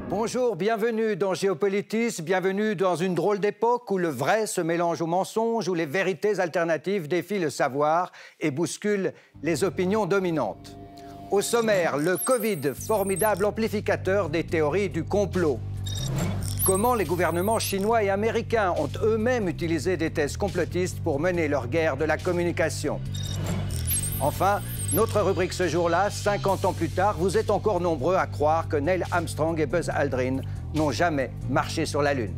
Bonjour, bienvenue dans Géopolitis, bienvenue dans une drôle d'époque où le vrai se mélange au mensonge, où les vérités alternatives défient le savoir et bousculent les opinions dominantes. Au sommaire, le Covid, formidable amplificateur des théories du complot. Comment les gouvernements chinois et américains ont eux-mêmes utilisé des thèses complotistes pour mener leur guerre de la communication. Enfin, notre rubrique ce jour-là, 50 ans plus tard, vous êtes encore nombreux à croire que Neil Armstrong et Buzz Aldrin n'ont jamais marché sur la Lune.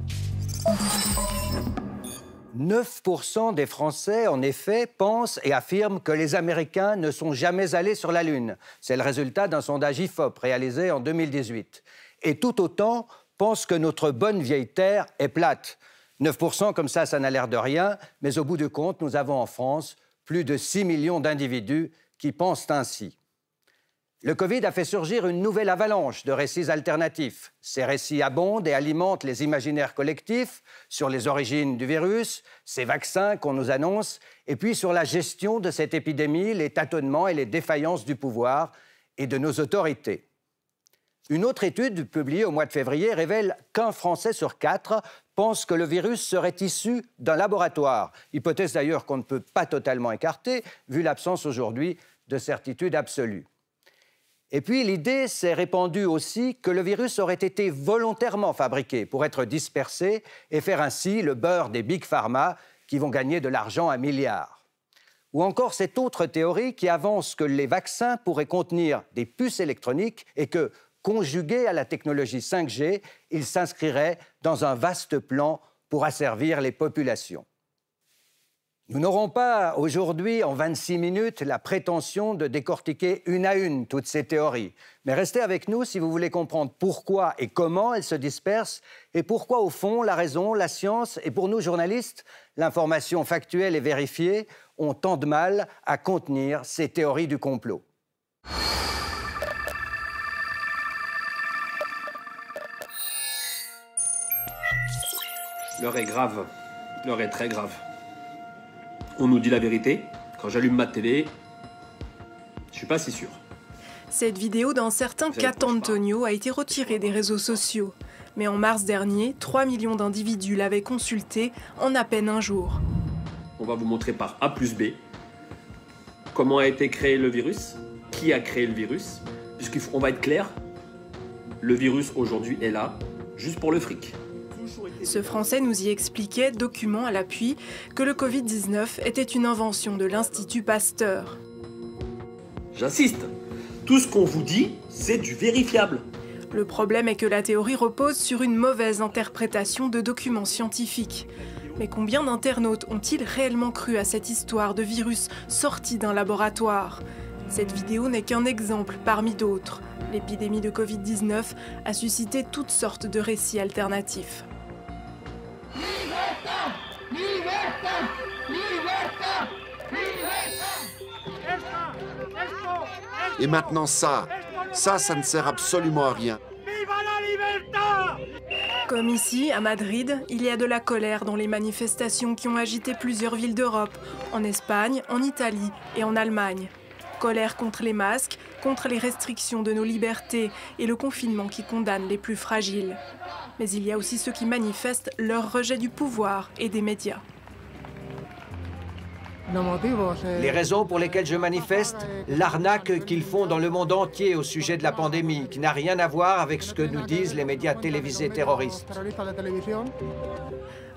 9% des Français, en effet, pensent et affirment que les Américains ne sont jamais allés sur la Lune. C'est le résultat d'un sondage IFOP réalisé en 2018. Et tout autant pensent que notre bonne vieille Terre est plate. 9% comme ça n'a l'air de rien, mais au bout du compte, nous avons en France plus de 6 millions d'individus qui pensent ainsi. Le Covid a fait surgir une nouvelle avalanche de récits alternatifs. Ces récits abondent et alimentent les imaginaires collectifs sur les origines du virus, ces vaccins qu'on nous annonce, et puis sur la gestion de cette épidémie, les tâtonnements et les défaillances du pouvoir et de nos autorités. Une autre étude publiée au mois de février révèle qu'un Français sur 4 pense que le virus serait issu d'un laboratoire. Hypothèse d'ailleurs qu'on ne peut pas totalement écarter, vu l'absence aujourd'hui de certitude absolue. Et puis l'idée s'est répandue aussi que le virus aurait été volontairement fabriqué pour être dispersé et faire ainsi le beurre des Big Pharma qui vont gagner de l'argent à milliards. Ou encore cette autre théorie qui avance que les vaccins pourraient contenir des puces électroniques et que, conjugués à la technologie 5G, ils s'inscriraient dans un vaste plan pour asservir les populations. Nous n'aurons pas aujourd'hui, en 26 minutes, la prétention de décortiquer une à une toutes ces théories. Mais restez avec nous si vous voulez comprendre pourquoi et comment elles se dispersent et pourquoi, au fond, la raison, la science et pour nous, journalistes, l'information factuelle et vérifiée ont tant de mal à contenir ces théories du complot. L'heure est grave. L'heure est très grave. On nous dit la vérité. Quand j'allume ma télé, je suis pas si sûr. Cette vidéo d'un certain Catantonio a été retirée des réseaux sociaux. Mais en mars dernier, 3 millions d'individus l'avaient consultée en à peine un jour. On va vous montrer par A plus B comment a été créé le virus, qui a créé le virus, puisqu'on va être clair, le virus aujourd'hui est là juste pour le fric. Ce Français nous y expliquait, document à l'appui, que le Covid-19 était une invention de l'Institut Pasteur. J'insiste, tout ce qu'on vous dit, c'est du vérifiable. Le problème est que la théorie repose sur une mauvaise interprétation de documents scientifiques. Mais combien d'internautes ont-ils réellement cru à cette histoire de virus sorti d'un laboratoire ? Cette vidéo n'est qu'un exemple parmi d'autres. L'épidémie de Covid-19 a suscité toutes sortes de récits alternatifs. Et maintenant ça ne sert absolument à rien. Comme ici, à Madrid, il y a de la colère dans les manifestations qui ont agité plusieurs villes d'Europe, en Espagne, en Italie et en Allemagne. Colère contre les masques, contre les restrictions de nos libertés et le confinement qui condamne les plus fragiles. Mais il y a aussi ceux qui manifestent leur rejet du pouvoir et des médias. Les raisons pour lesquelles je manifeste, l'arnaque qu'ils font dans le monde entier au sujet de la pandémie, qui n'a rien à voir avec ce que nous disent les médias télévisés terroristes.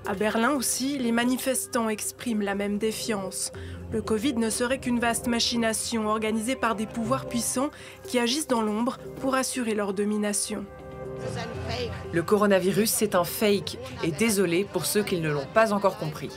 À Berlin aussi, les manifestants expriment la même défiance. Le Covid ne serait qu'une vaste machination organisée par des pouvoirs puissants qui agissent dans l'ombre pour assurer leur domination. Le coronavirus, c'est un fake, et désolé pour ceux qui ne l'ont pas encore compris.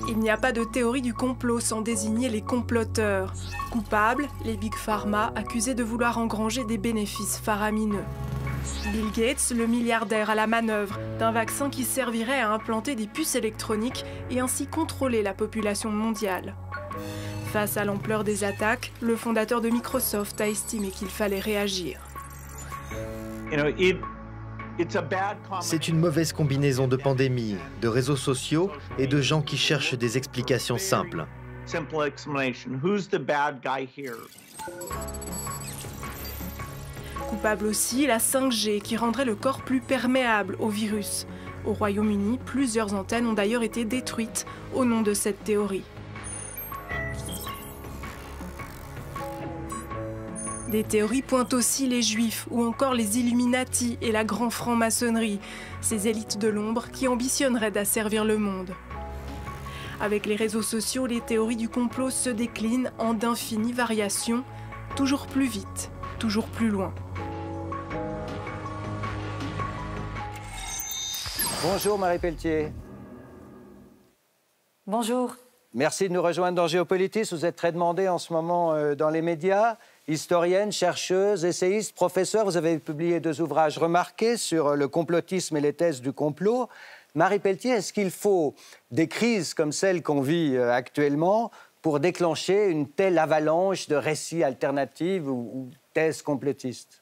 Il n'y a pas de théorie du complot sans désigner les comploteurs. Coupables, les Big Pharma accusés de vouloir engranger des bénéfices faramineux. Bill Gates, le milliardaire à la manœuvre d'un vaccin qui servirait à implanter des puces électroniques et ainsi contrôler la population mondiale. Face à l'ampleur des attaques, le fondateur de Microsoft a estimé qu'il fallait réagir. C'est une mauvaise combinaison de pandémie, de réseaux sociaux et de gens qui cherchent des explications simples. Coupable aussi, la 5G qui rendrait le corps plus perméable au virus. Au Royaume-Uni, plusieurs antennes ont d'ailleurs été détruites au nom de cette théorie. Des théories pointent aussi les Juifs ou encore les Illuminati et la grande franc-maçonnerie, ces élites de l'ombre qui ambitionneraient d'asservir le monde. Avec les réseaux sociaux, les théories du complot se déclinent en d'infinies variations, toujours plus vite, toujours plus loin. Bonjour Marie Pelletier. Bonjour. Merci de nous rejoindre dans Géopolitis. Vous êtes très demandée en ce moment dans les médias. Historienne, chercheuse, essayiste, professeure, vous avez publié 2 ouvrages remarqués sur le complotisme et les thèses du complot. Marie Pelletier, est-ce qu'il faut des crises comme celle qu'on vit actuellement pour déclencher une telle avalanche de récits alternatifs ou thèses complotistes?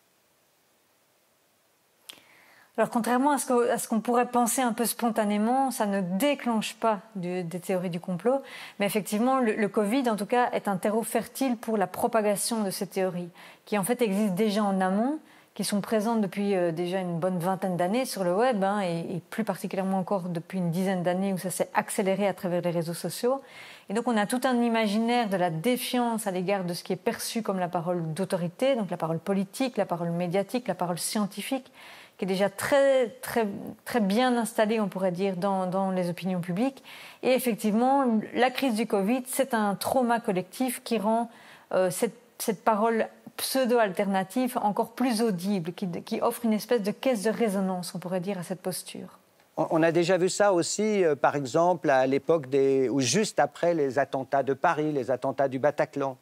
Alors, contrairement à ce qu'on pourrait penser un peu spontanément, ça ne déclenche pas des théories du complot. Mais effectivement, le Covid, en tout cas, est un terreau fertile pour la propagation de ces théories, qui en fait existent déjà en amont, qui sont présentes depuis déjà une bonne vingtaine d'années sur le web, et plus particulièrement encore depuis une dizaine d'années où ça s'est accéléré à travers les réseaux sociaux. Et donc, on a tout un imaginaire de la défiance à l'égard de ce qui est perçu comme la parole d'autorité, donc la parole politique, la parole médiatique, la parole scientifique, qui est déjà très bien installé, on pourrait dire, dans les opinions publiques. Et effectivement, la crise du Covid, c'est un trauma collectif qui rend cette parole pseudo-alternative encore plus audible, qui offre une espèce de caisse de résonance, on pourrait dire, à cette posture. On a déjà vu ça aussi, par exemple, à l'époque ou juste après les attentats de Paris, les attentats du Bataclan.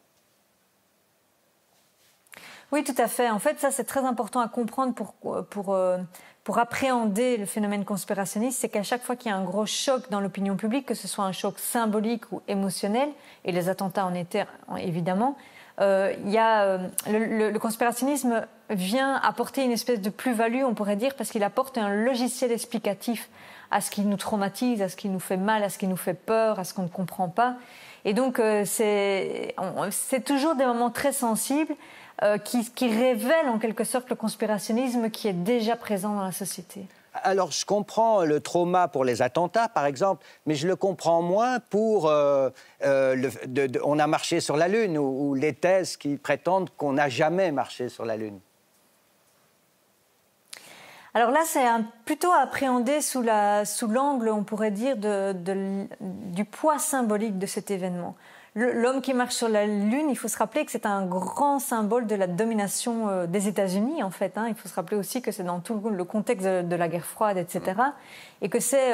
Oui, tout à fait. En fait, ça, c'est très important à comprendre pour appréhender le phénomène conspirationniste. C'est qu'à chaque fois qu'il y a un gros choc dans l'opinion publique, que ce soit un choc symbolique ou émotionnel, et les attentats en étaient évidemment, le conspirationnisme vient apporter une espèce de plus-value, on pourrait dire, parce qu'il apporte un logiciel explicatif à ce qui nous traumatise, à ce qui nous fait mal, à ce qui nous fait peur, à ce qu'on ne comprend pas. Et donc, c'est toujours des moments très sensibles qui révèlent en quelque sorte le conspirationnisme qui est déjà présent dans la société. Alors, je comprends le trauma pour les attentats, par exemple, mais je le comprends moins pour on a marché sur la Lune ou les thèses qui prétendent qu'on n'a jamais marché sur la Lune. Alors là, c'est plutôt appréhendé sous l'angle, on pourrait dire, du poids symbolique de cet événement. L'homme qui marche sur la Lune, il faut se rappeler que c'est un grand symbole de la domination des États-Unis, en fait. Il faut se rappeler aussi que c'est dans tout le contexte de la guerre froide, etc. Et que c'est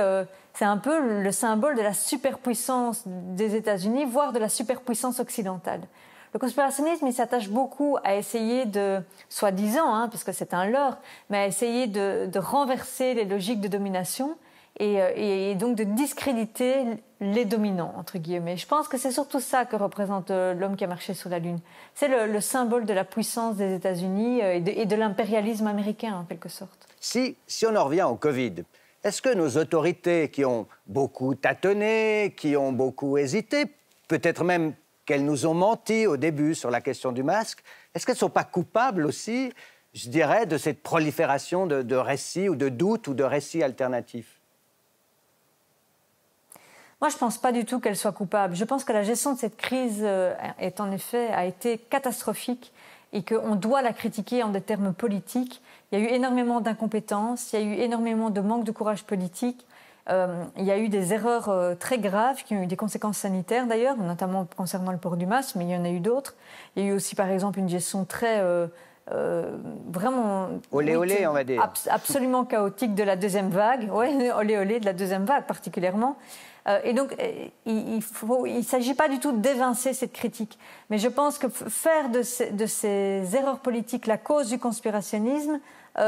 un peu le symbole de la superpuissance des États-Unis, voire de la superpuissance occidentale. Le conspirationnisme, il s'attache beaucoup à essayer de, soi-disant, parce que c'est un leurre, mais à essayer de renverser les logiques de domination et donc de discréditer les dominants, entre guillemets. Je pense que c'est surtout ça que représente l'homme qui a marché sur la Lune. C'est le symbole de la puissance des États-Unis et de l'impérialisme américain, en quelque sorte. Si on en revient au Covid, est-ce que nos autorités qui ont beaucoup tâtonné, qui ont beaucoup hésité, peut-être même qu'elles nous ont menti au début sur la question du masque, est-ce qu'elles ne sont pas coupables aussi, je dirais, de cette prolifération de récits ou de doutes ou de récits alternatifs? Moi, je ne pense pas du tout qu'elle soit coupable. Je pense que la gestion de cette crise a été catastrophique et qu'on doit la critiquer en des termes politiques. Il y a eu énormément d'incompétence, il y a eu énormément de manque de courage politique. Il y a eu des erreurs très graves qui ont eu des conséquences sanitaires d'ailleurs, notamment concernant le port du masque, mais il y en a eu d'autres. Il y a eu aussi par exemple une gestion très vraiment olé olé, on va dire, absolument chaotique de la deuxième vague, olé olé de la deuxième vague particulièrement. Et donc, il ne s'agit pas du tout d'évincer cette critique. Mais je pense que faire de ces erreurs politiques la cause du conspirationnisme,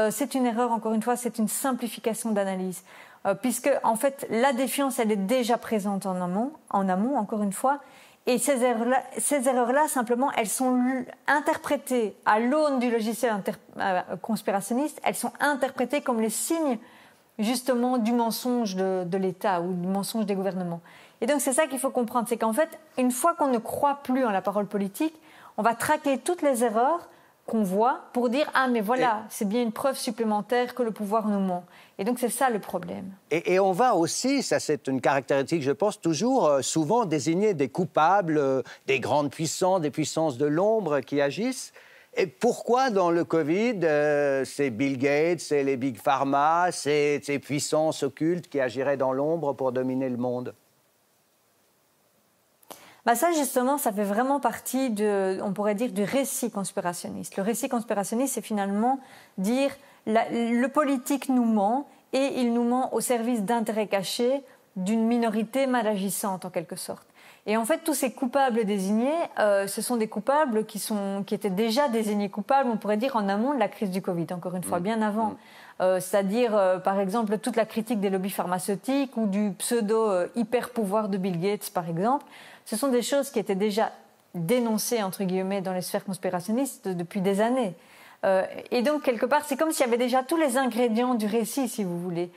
c'est une erreur, encore une fois, c'est une simplification d'analyse. Puisque, en fait, la défiance, elle est déjà présente en amont, encore une fois. Et ces erreurs-là, simplement, elles sont interprétées à l'aune du logiciel conspirationniste, elles sont interprétées comme les signes, justement, du mensonge de l'État ou du mensonge des gouvernements. Et donc, c'est ça qu'il faut comprendre, c'est qu'en fait, une fois qu'on ne croit plus en la parole politique, on va traquer toutes les erreurs qu'on voit pour dire « Ah, mais voilà, c'est bien une preuve supplémentaire que le pouvoir nous ment ». Et donc, c'est ça le problème. Et on va aussi, ça c'est une caractéristique, je pense, toujours souvent désigner des coupables, des grandes puissances, des puissances de l'ombre qui agissent. Et pourquoi dans le Covid, c'est Bill Gates, c'est les Big Pharma, c'est ces puissances occultes qui agiraient dans l'ombre pour dominer le monde? Ça, justement, ça fait vraiment partie, on pourrait dire, du récit conspirationniste. Le récit conspirationniste, c'est finalement dire le politique nous ment et il nous ment au service d'intérêts cachés d'une minorité mal agissante, en quelque sorte. Et en fait, tous ces coupables désignés, ce sont des coupables qui étaient déjà désignés coupables, on pourrait dire, en amont de la crise du Covid, encore une fois, bien avant. C'est-à-dire, par exemple, toute la critique des lobbies pharmaceutiques ou du pseudo-hyper-pouvoir de Bill Gates, par exemple. Ce sont des choses qui étaient déjà dénoncées, entre guillemets, dans les sphères conspirationnistes depuis des années. Et donc, quelque part, c'est comme s'il y avait déjà tous les ingrédients du récit, si vous voulez.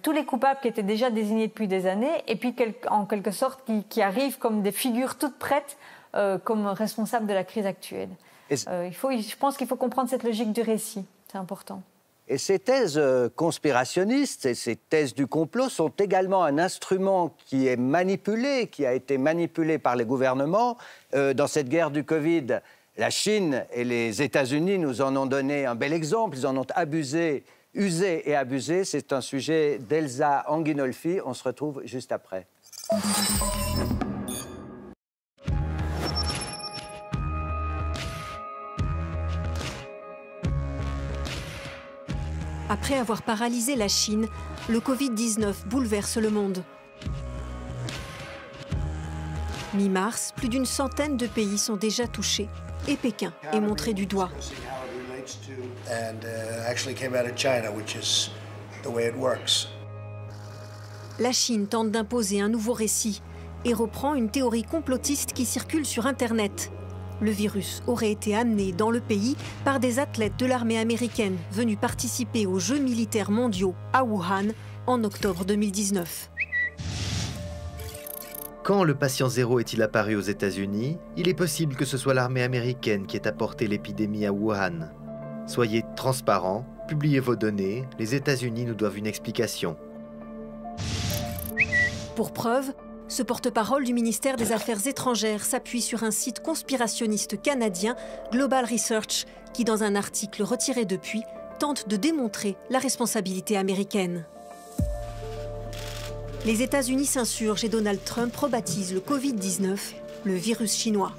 Tous les coupables qui étaient déjà désignés depuis des années, et puis, en quelque sorte, qui arrivent comme des figures toutes prêtes comme responsables de la crise actuelle. Je pense qu'il faut comprendre cette logique du récit. C'est important. Et ces thèses conspirationnistes et ces thèses du complot sont également un instrument qui est manipulé, qui a été manipulé par les gouvernements. Dans cette guerre du Covid, la Chine et les États-Unis nous en ont donné un bel exemple. Ils en ont usé et abusé. C'est un sujet d'Elsa Anguinolfi. On se retrouve juste après. Après avoir paralysé la Chine, le Covid-19 bouleverse le monde. Mi-mars, plus d'une centaine de pays sont déjà touchés et Pékin est montré du doigt. La Chine tente d'imposer un nouveau récit et reprend une théorie complotiste qui circule sur Internet. Le virus aurait été amené dans le pays par des athlètes de l'armée américaine venus participer aux Jeux militaires mondiaux à Wuhan en octobre 2019. Quand le patient zéro est-il apparu aux États-Unis, il est possible que ce soit l'armée américaine qui ait apporté l'épidémie à Wuhan. Soyez transparents, publiez vos données, les États-Unis nous doivent une explication. Pour preuve, ce porte-parole du ministère des Affaires étrangères s'appuie sur un site conspirationniste canadien, Global Research, qui, dans un article retiré depuis, tente de démontrer la responsabilité américaine. Les États-Unis s'insurgent et Donald Trump rebaptise le Covid-19 le virus chinois.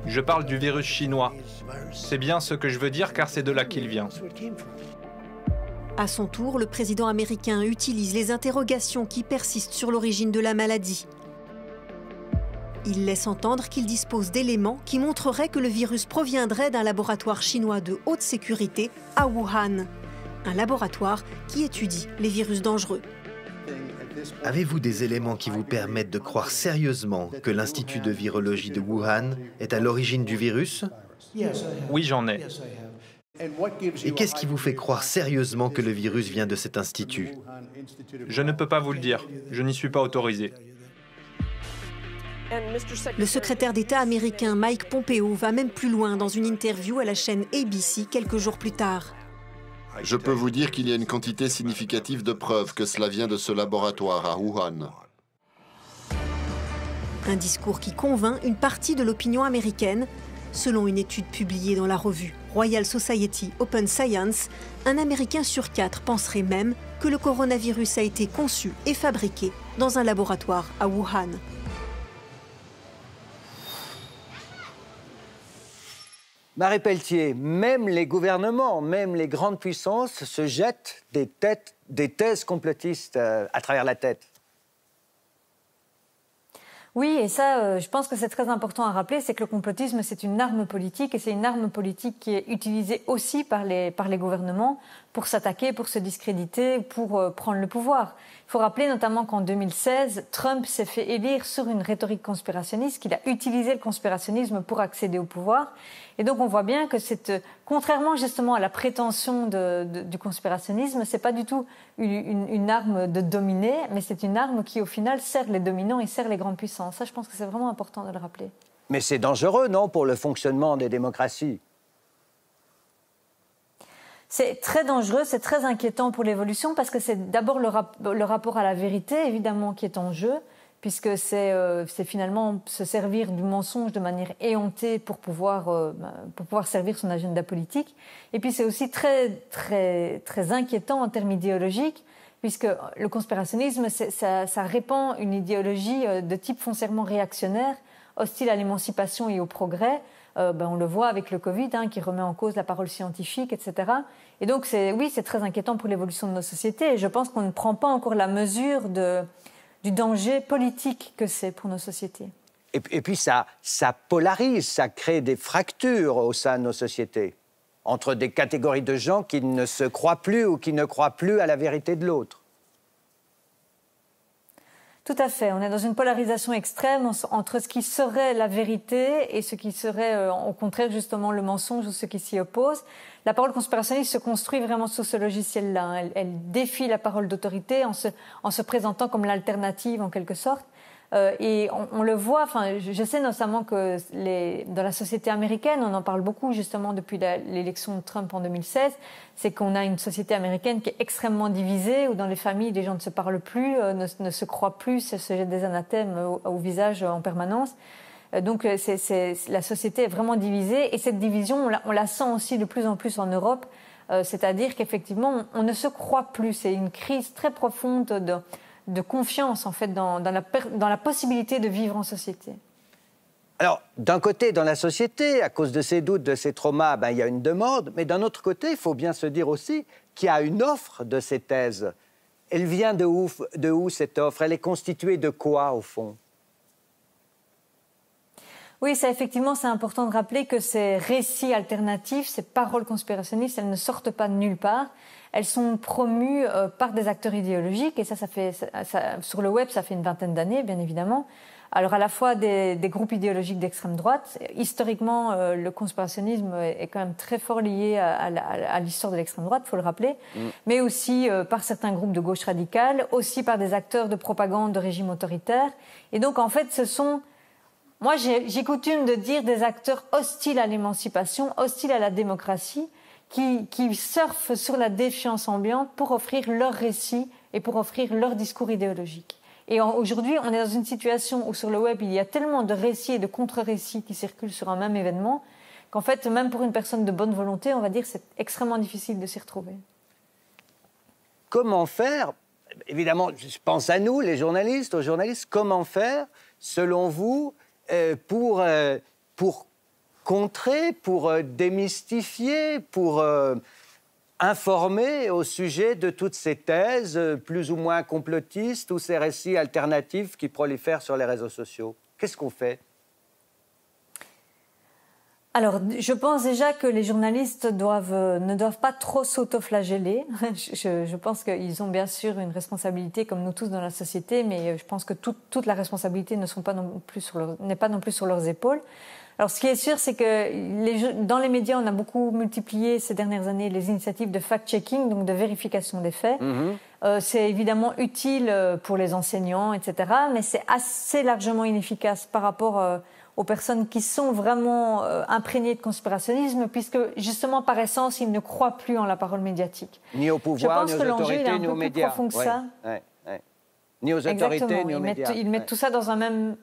Je parle du virus chinois. C'est bien ce que je veux dire car c'est de là qu'il vient. À son tour, le président américain utilise les interrogations qui persistent sur l'origine de la maladie. Il laisse entendre qu'il dispose d'éléments qui montreraient que le virus proviendrait d'un laboratoire chinois de haute sécurité à Wuhan, un laboratoire qui étudie les virus dangereux. Avez-vous des éléments qui vous permettent de croire sérieusement que l'Institut de virologie de Wuhan est à l'origine du virus? Oui, j'en ai. Et qu'est-ce qui vous fait croire sérieusement que le virus vient de cet institut? Je ne peux pas vous le dire. Je n'y suis pas autorisé. Le secrétaire d'État américain Mike Pompeo va même plus loin dans une interview à la chaîne ABC quelques jours plus tard. Je peux vous dire qu'il y a une quantité significative de preuves que cela vient de ce laboratoire à Wuhan. Un discours qui convainc une partie de l'opinion américaine. Selon une étude publiée dans la revue Royal Society Open Science, un Américain sur 4 penserait même que le coronavirus a été conçu et fabriqué dans un laboratoire à Wuhan. Marie Pelletier, même les gouvernements, même les grandes puissances se jettent des thèses complotistes à travers la tête. Oui, et ça, je pense que c'est très important à rappeler, c'est que le complotisme, c'est une arme politique, et c'est une arme politique qui est utilisée aussi par les gouvernements pour s'attaquer, pour se discréditer, pour prendre le pouvoir. Il faut rappeler notamment qu'en 2016, Trump s'est fait élire sur une rhétorique conspirationniste, qu'il a utilisé le conspirationnisme pour accéder au pouvoir. Et donc on voit bien que contrairement justement à la prétention du conspirationnisme, c'est pas du tout une arme de dominer, mais c'est une arme qui au final sert les dominants et sert les grandes puissances. Ça, je pense que c'est vraiment important de le rappeler. Mais c'est dangereux, non, pour le fonctionnement des démocraties? C'est très dangereux, c'est très inquiétant pour l'évolution parce que c'est d'abord le rapport à la vérité, évidemment, qui est en jeu, puisque c'est finalement se servir du mensonge de manière éhontée pour pouvoir servir son agenda politique. Et puis c'est aussi très, très, très inquiétant en termes idéologiques, puisque le conspirationnisme, ça répand une idéologie de type foncièrement réactionnaire, hostile à l'émancipation et au progrès. On le voit avec le Covid, qui remet en cause la parole scientifique, etc. Et donc, c'est très inquiétant pour l'évolution de nos sociétés. Et je pense qu'on ne prend pas encore la mesure du danger politique que c'est pour nos sociétés. Et puis, ça polarise, ça crée des fractures au sein de nos sociétés, entre des catégories de gens qui ne se croient plus ou qui ne croient plus à la vérité de l'autre. Tout à fait. On est dans une polarisation extrême entre ce qui serait la vérité et ce qui serait, au contraire, justement, le mensonge ou ce qui s'y oppose. La parole conspirationniste se construit vraiment sous ce logiciel-là. Elle défie la parole d'autorité en se présentant comme l'alternative, en quelque sorte. Et on le voit, je sais notamment que dans la société américaine, on en parle beaucoup justement depuis l'élection de Trump en 2016, c'est qu'on a une société américaine qui est extrêmement divisée, où dans les familles, les gens ne se parlent plus, ne se croient plus, se jettent des anathèmes au visage en permanence. Donc la société est vraiment divisée, et cette division, on la sent aussi de plus en plus en Europe, c'est-à-dire qu'effectivement, on ne se croit plus. C'est une crise très profonde de confiance, en fait, dans la possibilité de vivre en société. Alors, d'un côté, dans la société, à cause de ces doutes, de ces traumas, il y a une demande, mais d'un autre côté, il faut bien se dire aussi qu'il y a une offre de ces thèses. Elle vient de où cette offre? Elle est constituée de quoi, au fond? Oui, ça, effectivement, c'est important de rappeler que ces récits alternatifs, ces paroles conspirationnistes, elles ne sortent pas de nulle part. Elles sont promues par des acteurs idéologiques, et ça sur le web, ça fait une vingtaine d'années, bien évidemment. Alors, à la fois des groupes idéologiques d'extrême droite. Historiquement, le conspirationnisme est quand même très fort lié à l'histoire de l'extrême droite, il faut le rappeler, mais aussi par certains groupes de gauche radicale, aussi par des acteurs de propagande de régimes autoritaires. Et donc, en fait, moi, j'ai coutume de dire des acteurs hostiles à l'émancipation, hostiles à la démocratie, qui surfent sur la défiance ambiante pour offrir leurs récits et pour offrir leur discours idéologique. Et aujourd'hui, on est dans une situation où sur le web, il y a tellement de récits et de contre-récits qui circulent sur un même événement qu'en fait, même pour une personne de bonne volonté, on va dire que c'est extrêmement difficile de s'y retrouver. Comment faire? Évidemment, je pense à nous, les journalistes, aux journalistes. Comment faire, selon vous, pour contrer, pour démystifier, pour informer au sujet de toutes ces thèses plus ou moins complotistes ou ces récits alternatifs qui prolifèrent sur les réseaux sociaux? Qu'est-ce qu'on fait? Alors, je pense déjà que les journalistes ne doivent pas trop s'autoflageller. Je pense qu'ils ont bien sûr une responsabilité, comme nous tous dans la société, mais je pense que toute la responsabilité n'est pas non plus sur leurs épaules. Alors, ce qui est sûr, c'est que dans les médias, on a beaucoup multiplié ces dernières années les initiatives de fact-checking, donc de vérification des faits. C'est évidemment utile pour les enseignants, etc., mais c'est assez largement inefficace par rapport aux personnes qui sont vraiment imprégnées de conspirationnisme, puisque justement, par essence, ils ne croient plus en la parole médiatique. Ni au pouvoir, ni aux autorités, ni aux médias. Je pense que l'enjeu est un peu plus profond que ça. Ni aux autorités, ni aux médias. Ils mettent tout ça dans un même...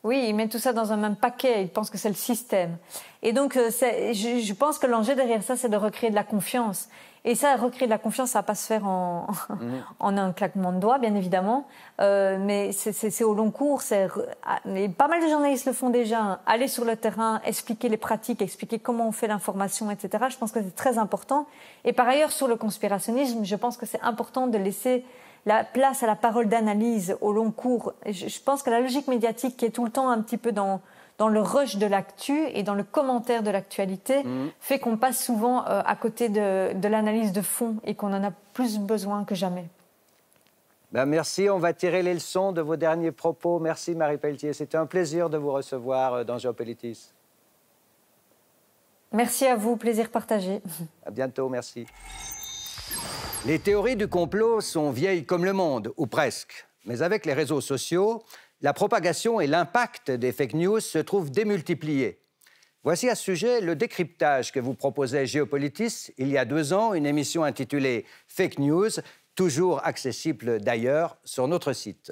Oui, ils mettent tout ça dans un même paquet, ils pensent que c'est le système. Et donc, je pense que l'enjeu derrière ça, c'est de recréer de la confiance. Et ça, recréer de la confiance, ça va pas se faire en un claquement de doigts, bien évidemment. Mais c'est au long cours. Et pas mal de journalistes le font déjà. Aller sur le terrain, expliquer les pratiques, expliquer comment on fait l'information, etc. Je pense que c'est très important. Et par ailleurs, sur le conspirationnisme, je pense que c'est important de laisser la place à la parole d'analyse au long cours. Je pense que la logique médiatique qui est tout le temps un petit peu dans le rush de l'actu et dans le commentaire de l'actualité fait qu'on passe souvent à côté de l'analyse de fond et qu'on en a plus besoin que jamais. Ben merci, on va tirer les leçons de vos derniers propos. Merci Marie Pelletier, c'était un plaisir de vous recevoir dans Géopolitis. Merci à vous, plaisir partagé. À bientôt, merci. Les théories du complot sont vieilles comme le monde, ou presque. Mais avec les réseaux sociaux, la propagation et l'impact des fake news se trouvent démultipliés. Voici à ce sujet le décryptage que vous proposait Géopolitis il y a 2 ans, une émission intitulée Fake News, toujours accessible d'ailleurs sur notre site.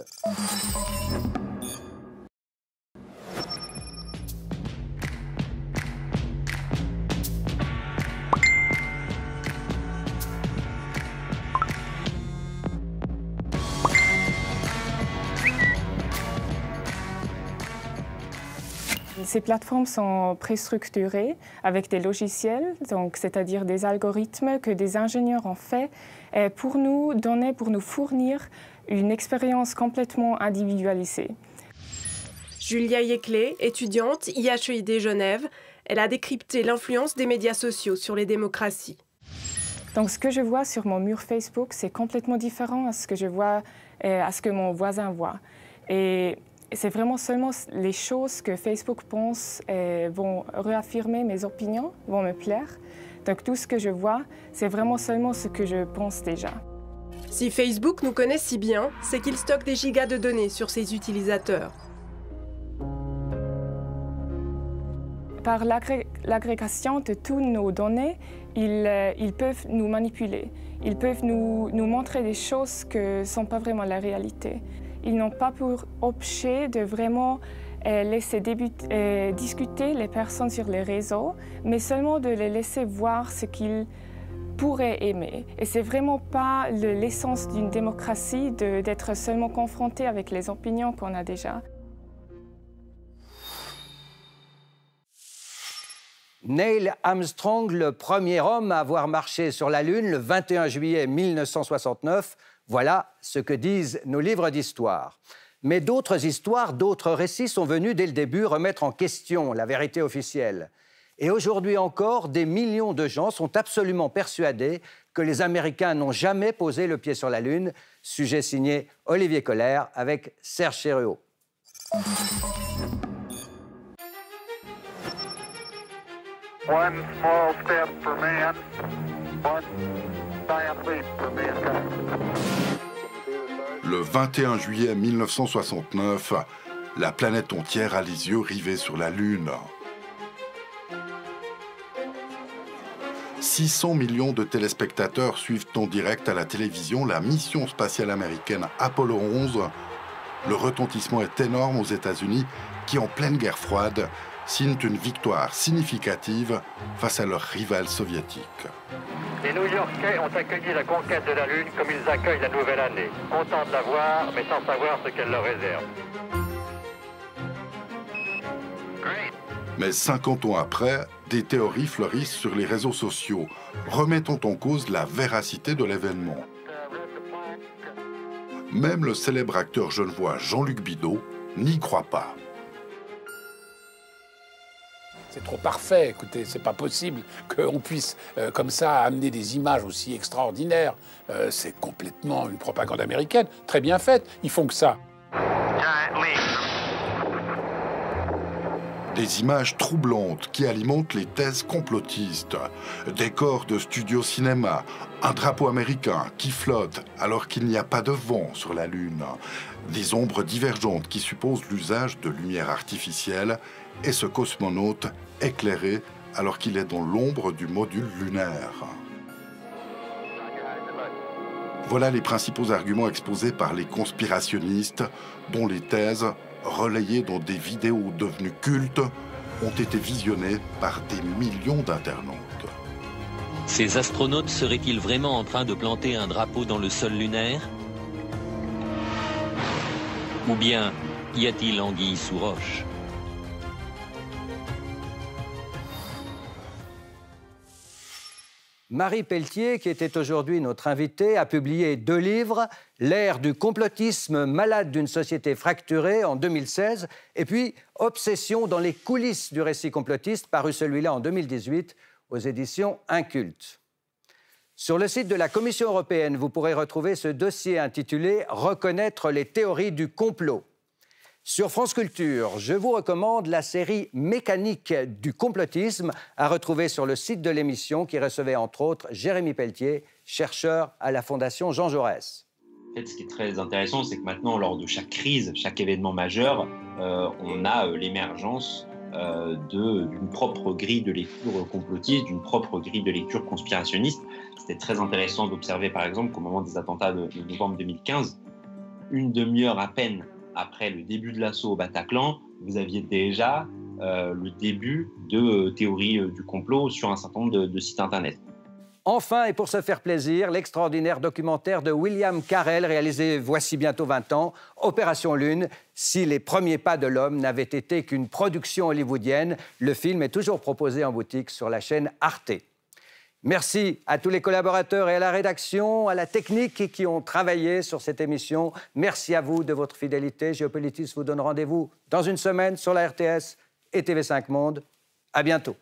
Ces plateformes sont préstructurées avec des logiciels, donc c'est-à-dire des algorithmes que des ingénieurs ont fait pour nous donner, pour nous fournir une expérience complètement individualisée. Julia Yeclé, étudiante IHEID Genève, elle a décrypté l'influence des médias sociaux sur les démocraties. Donc ce que je vois sur mon mur Facebook, c'est complètement différent à ce que je vois, à ce que mon voisin voit. Et c'est vraiment seulement les choses que Facebook pense vont réaffirmer mes opinions, vont me plaire. Donc tout ce que je vois, c'est vraiment seulement ce que je pense déjà. Si Facebook nous connaît si bien, c'est qu'il stocke des gigas de données sur ses utilisateurs. Par l'agrégation de toutes nos données, ils peuvent nous manipuler. Ils peuvent nous montrer des choses qui ne sont pas vraiment la réalité. Ils n'ont pas pour objet de vraiment laisser discuter les personnes sur les réseaux, mais seulement de les laisser voir ce qu'ils pourraient aimer. Et ce n'est vraiment pas l'essence d'une démocratie d'être seulement confronté avec les opinions qu'on a déjà. Neil Armstrong, le premier homme à avoir marché sur la Lune le 21 juillet 1969, voilà ce que disent nos livres d'histoire. Mais d'autres histoires, d'autres récits sont venus dès le début remettre en question la vérité officielle. Et aujourd'hui encore, des millions de gens sont absolument persuadés que les Américains n'ont jamais posé le pied sur la Lune. Sujet signé Olivier Colère avec Serge Chéréau. One small step for man, one giant leap for mankind. Le 21 juillet 1969, la planète entière a les yeux rivés sur la Lune. 600 millions de téléspectateurs suivent en direct à la télévision la mission spatiale américaine Apollo 11. Le retentissement est énorme aux États-Unis qui, en pleine guerre froide, signent une victoire significative face à leurs rivales soviétiques. Les New-Yorkais ont accueilli la conquête de la Lune comme ils accueillent la nouvelle année, contents de la voir, mais sans savoir ce qu'elle leur réserve. Mais 50 ans après, des théories fleurissent sur les réseaux sociaux, remettant en cause la véracité de l'événement. Même le célèbre acteur genevois Jean-Luc Bidault n'y croit pas. C'est trop parfait, écoutez, c'est pas possible qu'on puisse comme ça amener des images aussi extraordinaires. C'est complètement une propagande américaine, très bien faite, ils font que ça. Des images troublantes qui alimentent les thèses complotistes, décors de studios cinéma, un drapeau américain qui flotte alors qu'il n'y a pas de vent sur la Lune, des ombres divergentes qui supposent l'usage de lumière artificielle et ce cosmonaute éclairé alors qu'il est dans l'ombre du module lunaire. Voilà les principaux arguments exposés par les conspirationnistes dont les thèses, relayées dans des vidéos devenues cultes, ont été visionnées par des millions d'internautes. Ces astronautes seraient-ils vraiment en train de planter un drapeau dans le sol lunaire? Ou bien y a-t-il anguille sous roche? Marie Pelletier, qui était aujourd'hui notre invitée, a publié 2 livres, L'ère du complotisme malade d'une société fracturée en 2016, et puis Obsession dans les coulisses du récit complotiste, paru celui-là en 2018 aux éditions Inculte. Sur le site de la Commission européenne, vous pourrez retrouver ce dossier intitulé « Reconnaître les théories du complot ». Sur France Culture, je vous recommande la série Mécanique du complotisme à retrouver sur le site de l'émission qui recevait entre autres Jérémy Pelletier, chercheur à la Fondation Jean Jaurès. En fait, ce qui est très intéressant, c'est que maintenant, lors de chaque crise, chaque événement majeur, on a l'émergence d'une propre grille de lecture complotiste, d'une propre grille de lecture conspirationniste. C'était très intéressant d'observer, par exemple, qu'au moment des attentats de novembre 2015, une demi-heure à peine après le début de l'assaut au Bataclan, vous aviez déjà le début de théories du complot sur un certain nombre de sites Internet. Enfin, et pour se faire plaisir, l'extraordinaire documentaire de William Carell, réalisé voici bientôt 20 ans, Opération Lune, si les premiers pas de l'homme n'avaient été qu'une production hollywoodienne. Le film est toujours proposé en boutique sur la chaîne Arte. Merci à tous les collaborateurs et à la rédaction, à la technique qui ont travaillé sur cette émission. Merci à vous de votre fidélité. Géopolitis vous donne rendez-vous dans une semaine sur la RTS et TV5 Monde. À bientôt.